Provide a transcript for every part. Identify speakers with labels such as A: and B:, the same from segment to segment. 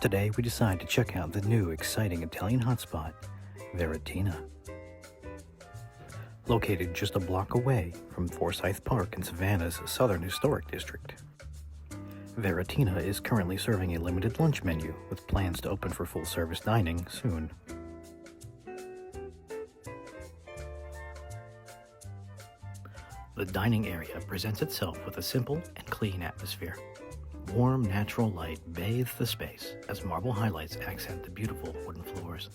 A: Today we decide to check out the new exciting Italian hotspot, Veratina. Located just a block away from Forsyth Park in Savannah's Southern Historic District. Veratina is currently serving a limited lunch menu with plans to open for full-service dining soon. The dining area presents itself with a simple and clean atmosphere. Warm, natural light bathes the space as marble highlights accent the beautiful wooden floors.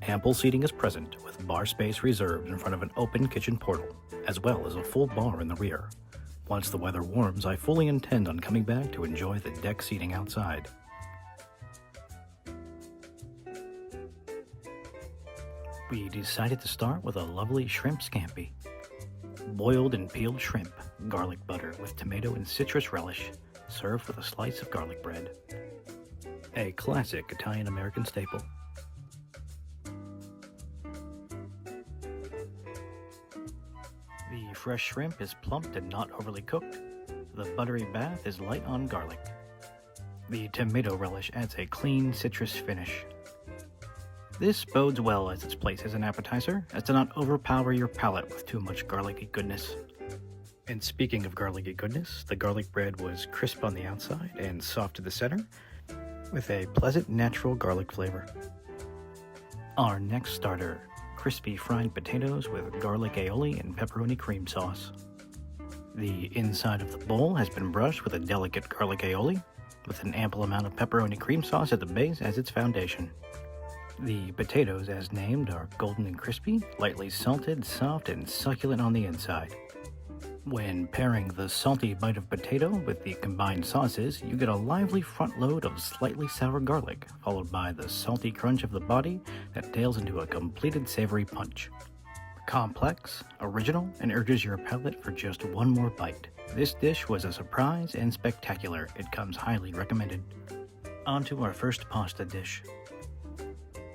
A: Ample seating is present, with bar space reserved in front of an open kitchen portal, as well as a full bar in the rear. Once the weather warms, I fully intend on coming back to enjoy the deck seating outside. We decided to start with a lovely shrimp scampi. Boiled and peeled shrimp, garlic butter with tomato and citrus relish, served with a slice of garlic bread. A classic Italian-American staple. The fresh shrimp is plumped and not overly cooked. The buttery bath is light on garlic. The tomato relish adds a clean citrus finish. This bodes well as its place as an appetizer, as to not overpower your palate with too much garlicky goodness. And speaking of garlicky goodness, the garlic bread was crisp on the outside and soft to the center, with a pleasant natural garlic flavor. Our next starter, crispy fried potatoes with garlic aioli and pepperoni cream sauce. The inside of the bowl has been brushed with a delicate garlic aioli, with an ample amount of pepperoni cream sauce at the base as its foundation. The potatoes, as named, are golden and crispy, lightly salted, soft, and succulent on the inside. When pairing the salty bite of potato with the combined sauces, you get a lively front load of slightly sour garlic, followed by the salty crunch of the body that tails into a completed savory punch. Complex, original, and urges your palate for just one more bite. This dish was a surprise and spectacular. It comes highly recommended. On to our first pasta dish.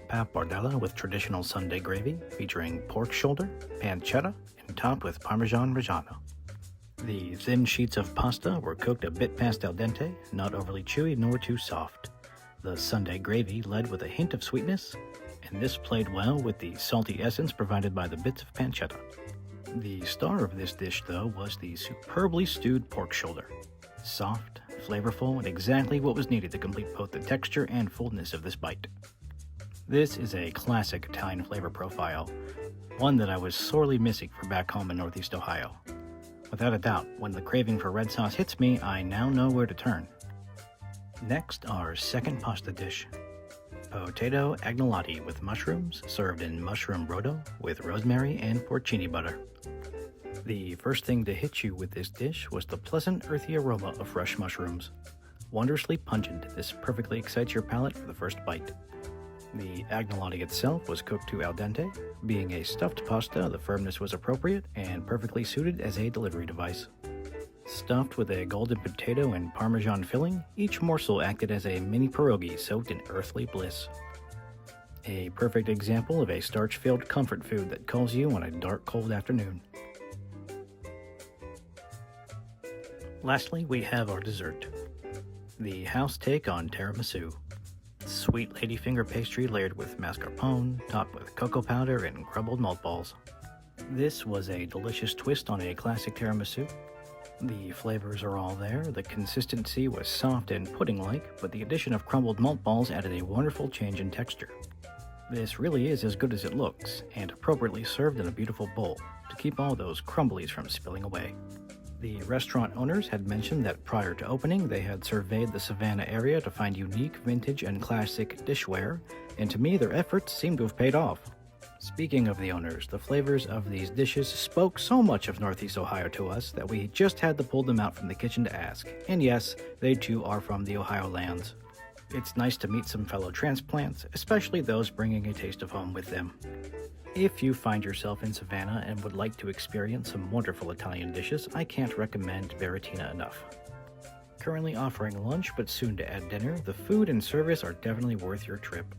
A: Pappardelle with traditional Sunday gravy, featuring pork shoulder, pancetta, and topped with Parmesan Reggiano. The thin sheets of pasta were cooked a bit past al dente, not overly chewy nor too soft. The Sunday gravy led with a hint of sweetness, and this played well with the salty essence provided by the bits of pancetta. The star of this dish, though, was the superbly stewed pork shoulder. Soft, flavorful, and exactly what was needed to complete both the texture and fullness of this bite. This is a classic Italian flavor profile, one that I was sorely missing from back home in Northeast Ohio. Without a doubt, when the craving for red sauce hits me, I now know where to turn. Next, our second pasta dish. Potato agnolotti with mushrooms, served in mushroom brodo with rosemary and porcini butter. The first thing to hit you with this dish was the pleasant earthy aroma of fresh mushrooms. Wondrously pungent, this perfectly excites your palate for the first bite. The agnolotti itself was cooked to al dente. Being a stuffed pasta, the firmness was appropriate and perfectly suited as a delivery device. Stuffed with a golden potato and Parmesan filling, each morsel acted as a mini pierogi soaked in earthly bliss. A perfect example of a starch-filled comfort food that calls you on a dark, cold afternoon. Lastly, we have our dessert. The house take on tiramisu. Sweet ladyfinger pastry layered with mascarpone, topped with cocoa powder and crumbled malt balls. This was a delicious twist on a classic tiramisu. The flavors are all there, the consistency was soft and pudding-like, but the addition of crumbled malt balls added a wonderful change in texture. This really is as good as it looks, and appropriately served in a beautiful bowl, to keep all those crumblies from spilling away. The restaurant owners had mentioned that prior to opening, they had surveyed the Savannah area to find unique, vintage, and classic dishware, and to me, their efforts seem to have paid off. Speaking of the owners, the flavors of these dishes spoke so much of Northeast Ohio to us that we just had to pull them out from the kitchen to ask. And yes, they too are from the Ohio lands. It's nice to meet some fellow transplants, especially those bringing a taste of home with them. If you find yourself in Savannah and would like to experience some wonderful Italian dishes, I can't recommend Veratina enough. Currently offering lunch but soon to add dinner, the food and service are definitely worth your trip.